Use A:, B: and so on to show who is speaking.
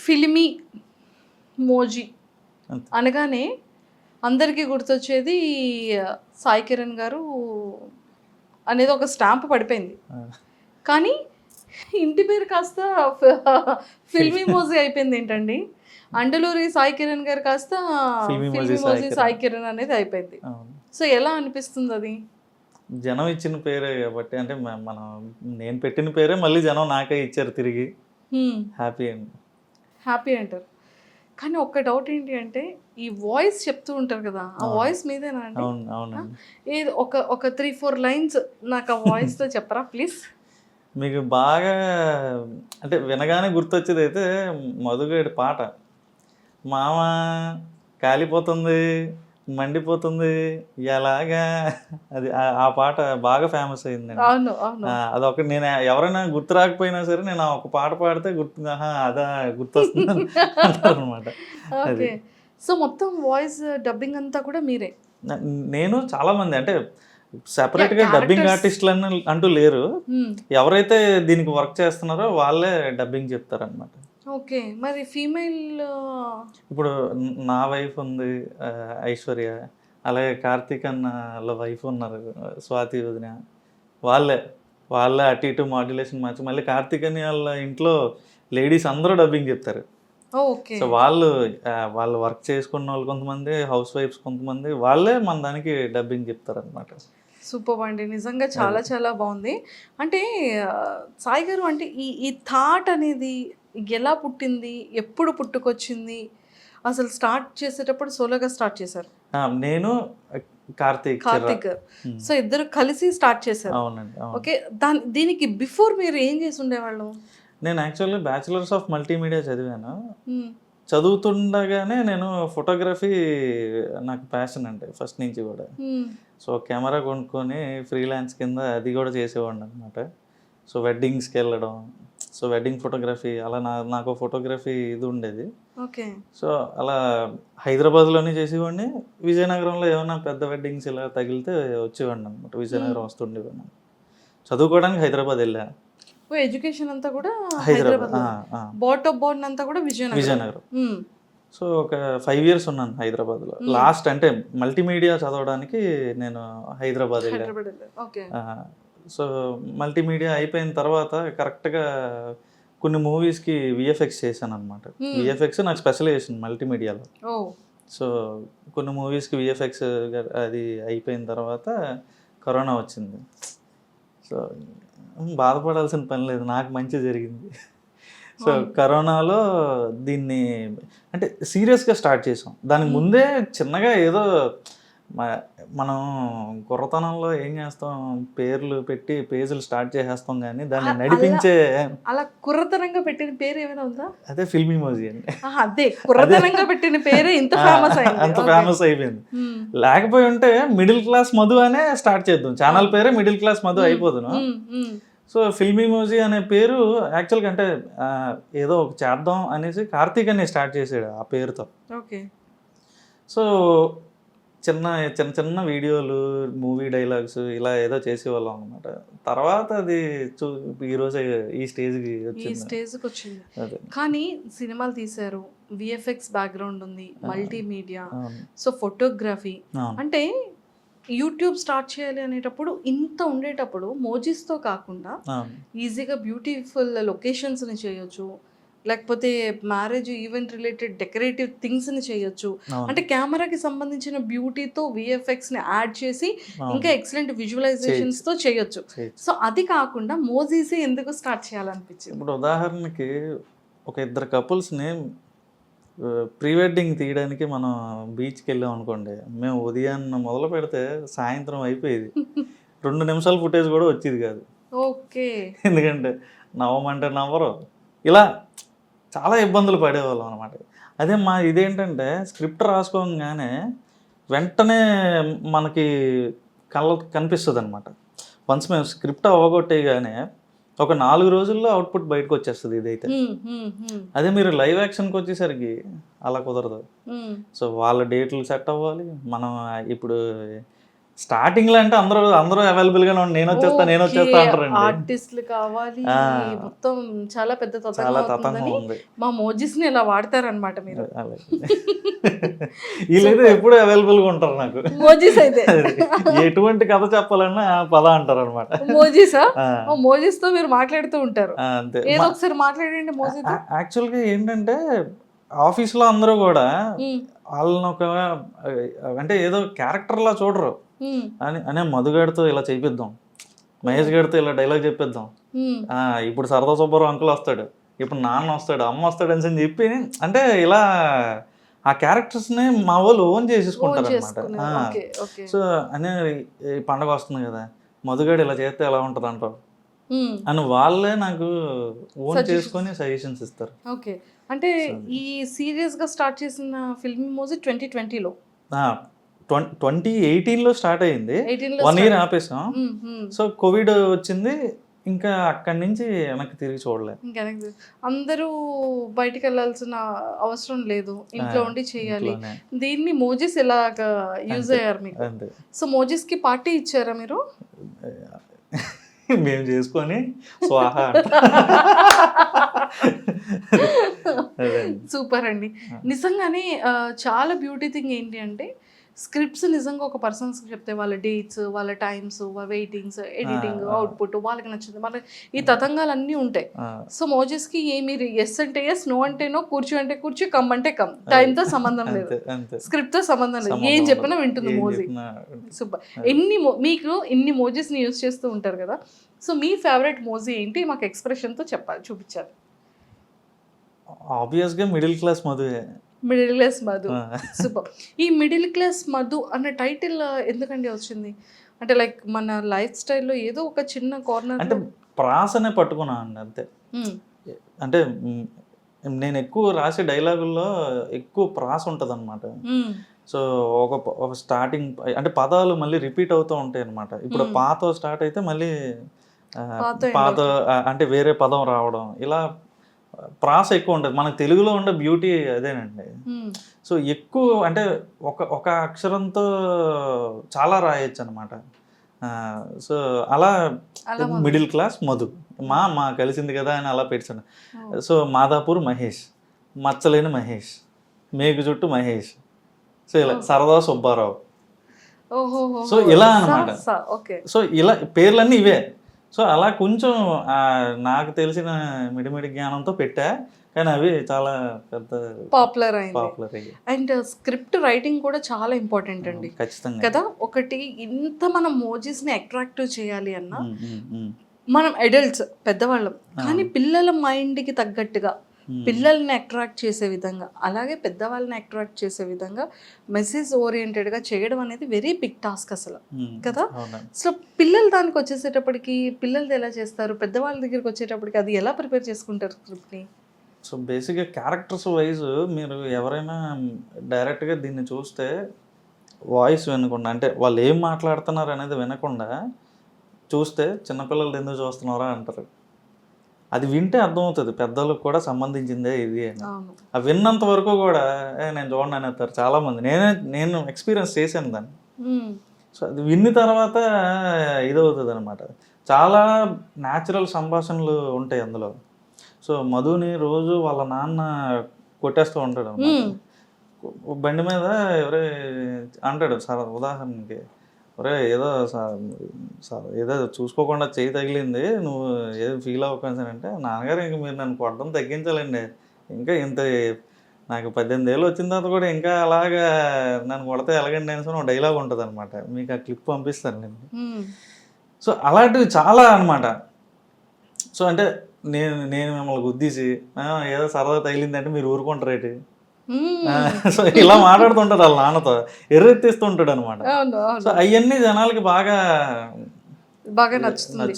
A: ఫిల్మీ మోజీ
B: అంతే.
A: అనగానే అందరికీ గుర్తొచ్చేది సాయి కిరణ్ గారు అనేది ఒక స్టాంప్ పడిపోయింది. కానీ ఇంటి పేరు కాస్త ఫిల్మీ మోజీ అయిపోయింది ఏంటండి? అండలూరి సాయి కిరణ్ గారు కాస్త
B: ఫిల్మీ
A: ఫిల్మీ
B: మోజీ
A: మోజీ సాయి కిరణ్ అనేది అయిపోయింది.
B: అవును.
A: సో ఎలా అనిపిస్తుంది అది?
B: జనం ఇచ్చిన పేరే కాబట్టి అంటే మనం నేను పెట్టిన పేరే మళ్ళీ జనం నాకే ఇచ్చారు తిరిగి. హ్యాపీ అండి.
A: హ్యాపీ అంటారు. కానీ ఒక్క డౌట్ ఏంటి అంటే ఈ వాయిస్ చెప్తూ ఉంటారు కదా, ఆ వాయిస్ మీదేనా అండి?
B: అవును అవునండి.
A: ఏది ఒక 3-4 లైన్స్ నాకు ఆ వాయిస్తో చెప్పరా ప్లీజ్?
B: మీకు బాగా అంటే వినగానే గుర్తొచ్చేది అయితే మధుగడి పాట, మామ కాలిపోతుంది మండిపోతుంది ఎలాగా, అది ఆ పాట బాగా ఫేమస్ అయిందండి.
A: అవును అవును.
B: అదొక నేను ఎవరైనా గుర్తు రాకపోయినా సరే నేను ఆ ఒక పాట పాడితే గుర్తు అదా గుర్తొస్తుంది అంటారు అనమాట. అది
A: ఓకే. సో మొత్తం వాయిస్ డబ్బింగ్ అంతా కూడా మీరే?
B: నేను చాలా మంది అంటే సెపరేట్గా డబ్బింగ్ ఆర్టిస్టులు అంటూ లేరు.
A: Hmm.
B: ఎవరైతే దీనికి వర్క్ చేస్తున్నారో వాళ్ళే డబ్బింగ్ చెప్తారనమాట.
A: ఓకే. మరి ఫీమేల్
B: ఇప్పుడు నా వైఫ్ ఉంది ఐశ్వర్య, అలాగే కార్తీక్ అన్నల వైఫ్ ఉన్నారు స్వాతి వదిన, వాళ్ళే అటు ఇటు మాడ్యులేషన్ మార్చి మళ్ళీ కార్తీక్ అని వాళ్ళ ఇంట్లో లేడీస్ అందరూ డబ్బింగ్ చెప్తారు.
A: ఓకే.
B: సో వాళ్ళు వర్క్ చేసుకున్న వాళ్ళు కొంతమంది, హౌస్ వైఫ్స్ కొంతమంది, వాళ్ళే మన దానికి డబ్బింగ్ చెప్తారనమాట.
A: సూపర్ అండి. నిజంగా చాలా చాలా బాగుంది. అంటే సాయి గారు అంటే ఈ థాట్ అనేది ఎలా పుట్టింది? ఎప్పుడు పుట్టుకొచ్చింది? అసలు స్టార్ట్ చేసేటప్పుడు సోలోగా స్టార్ట్ చేశారు
B: నేను కార్తీక్
A: గారు. సో ఇద్దరు కలిసి స్టార్ట్ చేశారు.
B: అవునండి.
A: ఓకే. దీనికి బిఫోర్ మీరు ఏం చేసి ఉండేవాళ్ళు?
B: నేను యాక్చువల్లీ బ్యాచిలర్స్ ఆఫ్ మల్టీమీడియా చదివాను. చదువుతుండగానే నేను ఫోటోగ్రఫీ నాకు ప్యాషన్ అండి ఫస్ట్ నుంచి కూడా. సో కెమెరా కొనుక్కొని ఫ్రీలాన్స్ కింద అది కూడా చేసేవాడిని అనమాట. సో వెడ్డింగ్స్కి వెళ్ళడం, సో వెడ్డింగ్ ఫోటోగ్రఫీ అలా నాకు ఫోటోగ్రఫీ ఇది ఉండేది.
A: ఓకే.
B: సో అలా హైదరాబాద్లోనే చేసేవాడిని. విజయనగరంలో ఏమైనా పెద్ద వెడ్డింగ్స్ ఇలా తగిలితే వచ్చేవాడిని అనమాట. విజయనగరం వస్తుండేవాడిని. చదువుకోవడానికి హైదరాబాద్ వెళ్ళా.
A: ఎడ్యుకేషన్ అంతా కూడా
B: హైదరాబాద్.
A: బాట్ ఆఫ్ బోర్న్ అంతా కూడా
B: విజయనగరం. సో ఒక 5 years ఉన్నాను హైదరాబాద్లో. లాస్ట్ అంటే మల్టీమీడియా చదవడానికి నేను హైదరాబాద్ వెళ్ళాను. సో మల్టీమీడియా అయిపోయిన తర్వాత కరెక్ట్గా కొన్ని మూవీస్కి విఎఫ్ఎక్స్ చేశాను అనమాట. విఎఫ్ఎక్స్ నాకు స్పెషలైజేషన్ మల్టీమీడియాలో. సో కొన్ని మూవీస్కి విఎఫ్ఎక్స్ అది అయిపోయిన తర్వాత కరోనా వచ్చింది. సో బాధపడాల్సిన పని లేదు, నాకు మంచి జరిగింది. సో కరోనాలో దీన్ని అంటే సీరియస్గా స్టార్ట్ చేసాం. దానికి ముందే చిన్నగా ఏదో మనం కుర్రతనంలో ఏం చేస్తాం, పేర్లు పెట్టి పేజీలు స్టార్ట్ చేసేస్తాం, కానీ దాన్ని నడిపించే
A: అలా కుర్రతనంగా పెట్టిన పేరు ఏమైనా ఉందా?
B: అదే ఫిల్మీ మోజీ అండి.
A: అదే కుర్రతనంగా పెట్టిన పేరు ఇంత
B: ఫేమస్ అయిపోయింది. లేకపోయి ఉంటే మిడిల్ క్లాస్ మధు అనే స్టార్ట్ చేద్దాం, ఛానల్ పేరే మిడిల్ క్లాస్ మధు అయిపోదును. సో ఫిల్మీ మోజీ అనే పేరు యాక్చువల్గా అంటే ఏదో ఒక చేద్దాం అనేసి కార్తీక్ అని స్టార్ట్ చేసాడు ఆ పేరుతో.
A: ఓకే.
B: సో చిన్న చిన్న చిన్న వీడియోలు, మూవీ డైలాగ్స్ ఇలా ఏదో చేసేవాళ్ళం అనమాట. తర్వాత అది ఈరోజు ఈ స్టేజ్కి
A: వచ్చింది. కానీ సినిమాలు తీశారు, విఎఫ్ఎక్స్ బ్యాక్గ్రౌండ్ ఉంది, మల్టీమీడియా, సో ఫోటోగ్రఫీ అంటే యూట్యూబ్ స్టార్ట్ చేయాలి అనేటప్పుడు ఇంత ఉండేటప్పుడు మోజీస్తో కాకుండా ఈజీగా బ్యూటిఫుల్ లొకేషన్స్ని చేయొచ్చు, లేకపోతే మ్యారేజ్ ఈవెంట్ రిలేటెడ్ డెకరేటివ్ థింగ్స్ని చేయొచ్చు. అంటే కెమెరాకి సంబంధించిన బ్యూటీతో విఎఫ్ఎక్స్ని యాడ్ చేసి ఇంకా ఎక్సలెంట్ విజువలైజేషన్స్తో చేయొచ్చు. సో అది కాకుండా మోజీసే ఎందుకు స్టార్ట్ చేయాలనిపించింది?
B: ఇప్పుడు ఉదాహరణకి ఒక 2 కపుల్స్ని ప్రీ వెడ్డింగ్ తీయడానికి మనం బీచ్కి వెళ్ళాం అనుకోండి, మేము ఉదయాన్న మొదలు పెడితే సాయంత్రం అయిపోయేది. 2 నిమిషాల ఫుటేజ్ కూడా వచ్చేది కాదు.
A: ఓకే.
B: ఎందుకంటే నవ్వమంటే నవ్వరు, ఇలా చాలా ఇబ్బందులు పడేవాళ్ళం అనమాట. అదే ఇదేంటంటే స్క్రిప్ట్ రాసుకోగానే వెంటనే మనకి కనిపిస్తుంది అనమాట. వన్స్ మేము స్క్రిప్ట్ అవ్వగొట్టేగానే ఒక 4 రోజుల్లో అవుట్పుట్ బయటకు వచ్చేస్తుంది ఇదైతే. అదే మీరు లైవ్ యాక్షన్కి వచ్చేసరికి అలా కుదరదు. సో వాళ్ళ డేట్లు సెట్ అవ్వాలి. మనం ఇప్పుడు స్టార్టింగ్ లో అంటే అందరూ అవైలబుల్ గానే ఉండి నేను వచ్చేస్తా అంటారండి.
A: ఆర్టిస్టులు కావాలి, మొత్తం చాలా పెద్ద
B: చాలా
A: తతంగం
B: తతంగం
A: అవుతుందని
B: ఉంది.
A: మా మోజిస్ ని ఇలా వాడతారనమాట మీరు.
B: వీళ్ళైతే ఎప్పుడు అవైలబుల్ గా ఉంటారు నాకు.
A: మోజిస్ అయితే
B: ఎటువంటి కథ చెప్పాలన్నా పద అంటారు అనమాట.
A: మోజిసా? మోజిస్ తో మీరు మాట్లాడుతూ ఉంటారు.
B: అంతే.
A: ఏదో ఒకసారి మాట్లాడండి మోజితో.
B: యాక్చువల్ గా ఏంటంటే ఆఫీస్ లో అందరూ కూడా వాళ్ళని ఒక అంటే ఏదో క్యారెక్టర్ లా చూడరు అనే మధుగాడితో ఇలా చేపిద్దాం, మహేష్ గారితో ఇలా డైలాగ్ చెప్పిద్దాం, ఇప్పుడు సరదా సుబ్బారావు అంకుల్ వస్తాడు, ఇప్పుడు నాన్న వస్తాడు, అమ్మ వస్తాడు అని చెప్పి అంటే ఇలా ఆ క్యారెక్టర్స్ ని మా వాళ్ళు ఓన్ చేసేసుకుంటారు అనమాట. సో అనే ఈ పండగ వస్తుంది కదా, మధుగాడు ఇలా చేస్తే ఎలా ఉంటుంది అంటారు అని వాళ్ళే నాకు ఓన్ చేసుకొని సజెషన్స్ ఇస్తారు.
A: ఓకే, అంటే ఈ సీరియస్ గా స్టార్ట్ చేసిన ఫిల్మ్ మోజీ 2020లో
B: 2018లో స్టార్ట్ అయ్యింది. 1 year ఆపేసాం. సో కోవిడ్ వచ్చింది, ఇంకా అక్కడి నుంచి వెనక్కి తిరిగి చూడలేదు.
A: అందరూ బయటికి వెళ్ళాల్సిన అవసరం లేదు, ఇంట్లో ఉండి చేయాలి. దీన్ని మోజిస్ ఎలాగా యూజ్ అయ్యారు మీకు? సో మోజిస్ కి పార్టీ ఇచ్చారా మీరు?
B: మేము చేసుకొని స్వాహా.
A: సూపర్ అండి. నిజంగానే చాలా బ్యూటీ థింగ్ ఏంటి అంటే స్క్రిప్ట్స్ నిజంగా ఒక పర్సన్స్ చెప్తే వాళ్ళ డేట్స్, వాళ్ళ టైమ్స్, వెయిటింగ్స్, ఎడిటింగ్, అవుట్పుట్ వాళ్ళకి నచ్చింది, మన ఈ తతంగాలన్నీ ఉంటాయి. సో మోజెస్కి మీరు ఎస్ అంటే ఎస్, నో అంటే నో, కూర్చో అంటే కూర్చో, కమ్ అంటే కమ్, టైంతో సంబంధం లేదు, స్క్రిప్ట్తో సంబంధం లేదు, ఏం చెప్పినా వింటుంది మోజీ. సూపర్. మీకు ఇన్ని మోజెస్ని యూజ్ చేస్తూ ఉంటారు కదా, సో మీ ఫేవరెట్ మోజీ ఏంటి? మాకు ఎక్స్ప్రెషన్తో చెప్పాలి, చూపించాలి.
B: ఆబ్వియస్గా మిడిల్ క్లాస్ మధువే.
A: Middle class Madhu. సూపర్. ఈ మిడిల్ క్లాస్ మధు అన్న టైటిల్ ఎందుకండి వచ్చింది? అంటే లైక్ మన లైఫ్ స్టైల్లో ఏదో ఒక చిన్న కార్నర్
B: అంటే ప్రాసనే పట్టుకున్నా అండి అంతే. అంటే నేను ఎక్కువ రాసే డైలాగుల్లో ఎక్కువ ప్రాస ఉంటుంది అనమాట. సో ఒక స్టార్టింగ్ అంటే పదాలు మళ్ళీ రిపీట్ అవుతూ ఉంటాయి అనమాట. ఇప్పుడు పాత స్టార్ట్ అయితే మళ్ళీ పాత అంటే వేరే పదం రావడం, ఇలా ప్రాస ఎక్కువ ఉంటుంది. మనకు తెలుగులో ఉండే బ్యూటీ అదేనండి. సో ఎక్కువ అంటే ఒక అక్షరంతో చాలా రాయొచ్చు అనమాట. సో అలా మిడిల్ క్లాస్ మధు మా కలిసింది కదా అని అలా పెట్టాను. సో మాదాపూర్ మహేష్, మచ్చలేని మహేష్, మేకు చుట్టూ మహేష్, సో ఇలా సరదా సుబ్బారావు, సో ఇలా అనమాట. సో ఇలా పేర్లన్నీ ఇవే. సో అలా కొంచెం నాకు తెలిసిన మిడిమిడి జ్ఞానంతో పెట్టా, కానీ అవి చాలా పెద్ద
A: పాపులర్ అయ్యాయి. అండ్ స్క్రిప్ట్ రైటింగ్ కూడా చాలా ఇంపార్టెంట్ అండి.
B: ఖచ్చితంగా
A: కదా. ఒకటి ఇంత మనం మోజీస్ని అట్రాక్టివ్ చేయాలి అన్నా మనం అడల్ట్స్ పెద్దవాళ్ళం, కానీ పిల్లల మైండ్కి తగ్గట్టుగా పిల్లల్ని అట్రాక్ట్ చేసే విధంగా, అలాగే పెద్దవాళ్ళని అట్రాక్ట్ చేసే విధంగా మెసేజ్ ఓరియంటెడ్గా చేయడం అనేది వెరీ బిగ్ టాస్క్ అసలు, కదా. సో పిల్లలు దానికి వచ్చేసేటప్పటికి పిల్లలది ఎలా చేస్తారు, పెద్దవాళ్ళ దగ్గరికి వచ్చేటప్పటికి అది ఎలా ప్రిపేర్ చేసుకుంటారు స్క్రిప్ట్ని?
B: సో బేసిక్గా క్యారెక్టర్స్ వైజ్ మీరు ఎవరైనా డైరెక్ట్గా దీన్ని చూస్తే వాయిస్ వినకుండా, అంటే వాళ్ళు ఏం మాట్లాడుతున్నారు అనేది వినకుండా చూస్తే చిన్నపిల్లలు ఎందుకు చూస్తున్నారా అంటారు. అది వింటే అర్థమవుతుంది పెద్దలకు కూడా సంబంధించిందే ఇది అని. అవి విన్నంత వరకు కూడా నేను చూడండి అనేస్తారు చాలామంది. నేను ఎక్స్పీరియన్స్ చేశాను దాన్ని. సో అది విన్న తర్వాత ఇదవుతుంది అనమాట. చాలా న్యాచురల్ సంభాషణలు ఉంటాయి అందులో. సో మధుని రోజు వాళ్ళ నాన్న కొట్టేస్తూ ఉంటాడు అన్నమాట. బండి మీద ఎవరే అంటాడు సార్, ఉదాహరణకి ఒరే ఏదో చూసుకోకుండా చేయి తగిలింది, నువ్వు ఏదో ఫీల్ అవ్వకుండా అంటే, నాన్నగారు ఇంక మీరు నన్ను కొట్టడం తగ్గించాలండి, ఇంకా ఇంత నాకు 18 ఏళ్ళు వచ్చిన తర్వాత కూడా ఇంకా అలాగా నన్ను కొడితే ఎలాగండి అనేసి ఒక డైలాగ్ ఉంటుంది అనమాట. మీకు ఆ క్లిప్ పంపిస్తాను నేను. సో అలాంటివి చాలా అనమాట. సో అంటే నేను మిమ్మల్ని గుద్దీసి ఏదో సరదా తగిలిందంటే మీరు ఊరుకుంటారేటి, సో ఇలా మాట్లాడుతుంటారు వాళ్ళ నాన్నతో, ఎర్రెత్తిస్తుంటాడు అనమాట. సో అవన్నీ జనాలకి బాగా
A: నచ్చుతుంది.